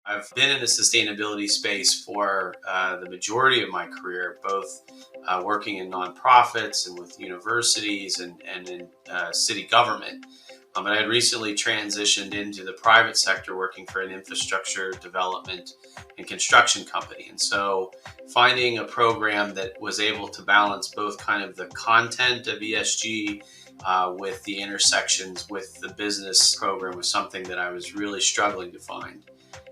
I've been in the sustainability space for the majority of my career, both working in nonprofits and with universities and in city government. But I had recently transitioned into the private sector working for an infrastructure development and construction company. And so finding a program that was able to balance both kind of the content of ESG with the intersections with the business program was something that I was really struggling to find.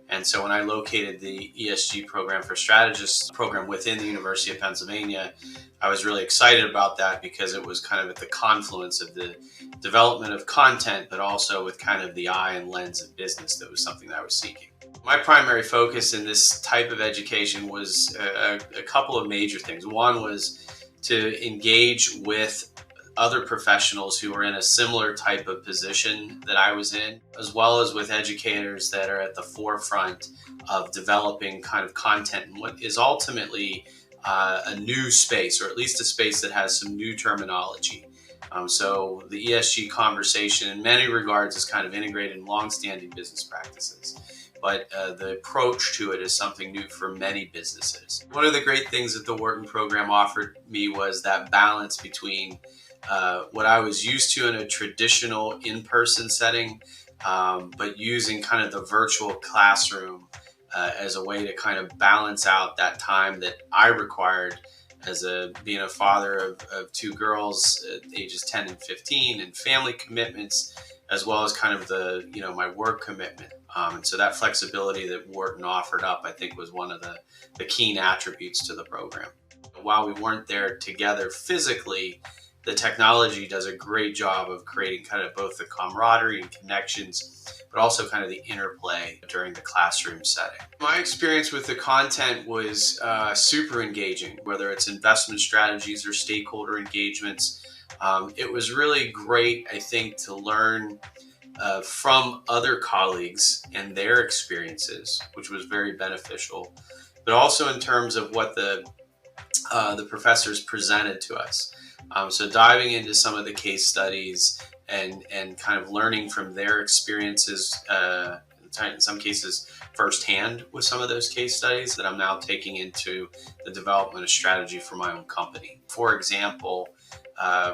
And so when I located the ESG program for Strategists program within the University of Pennsylvania, I was really excited about that because it was kind of at the confluence of the development of content, but also with kind of the eye and lens of business. That was something that I was seeking. My primary focus in this type of education was a couple of major things. One was to engage with other professionals who were in a similar type of position that I was in, as well as with educators that are at the forefront of developing kind of content in what is ultimately a new space, or at least a space that has some new terminology. So the ESG conversation in many regards is kind of integrated in longstanding business practices. But the approach to it is something new for many businesses. One of the great things that the Wharton program offered me was that balance between what I was used to in a traditional in-person setting, but using kind of the virtual classroom as a way to kind of balance out that time that I required as being a father of two girls at ages 10 and 15, and family commitments, as well as kind of my work commitment. And so that flexibility that Wharton offered up, I think, was one of the keen attributes to the program. While we weren't there together physically, the technology does a great job of creating kind of both the camaraderie and connections, but also kind of the interplay during the classroom setting. My experience with the content was super engaging, whether it's investment strategies or stakeholder engagements. It was really great, I think, to learn from other colleagues and their experiences, which was very beneficial, but also in terms of what the professors presented to us. So diving into some of the case studies and kind of learning from their experiences, in some cases firsthand with some of those case studies that I'm now taking into the development of strategy for my own company. For example,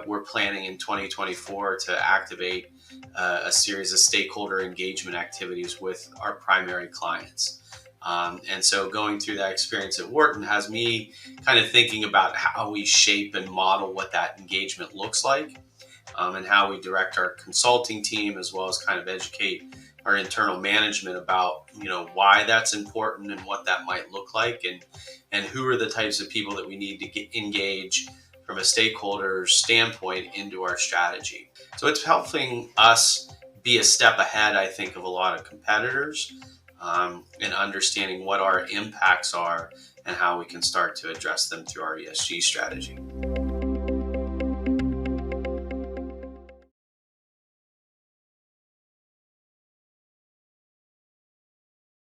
we're planning in 2024 to activate a series of stakeholder engagement activities with our primary clients. And so going through that experience at Wharton has me kind of thinking about how we shape and model what that engagement looks like, and how we direct our consulting team, as well as kind of educate our internal management about, why that's important and what that might look like, and who are the types of people that we need to engage from a stakeholder standpoint into our strategy. So it's helping us be a step ahead, I think, of a lot of competitors, and understanding what our impacts are and how we can start to address them through our ESG strategy.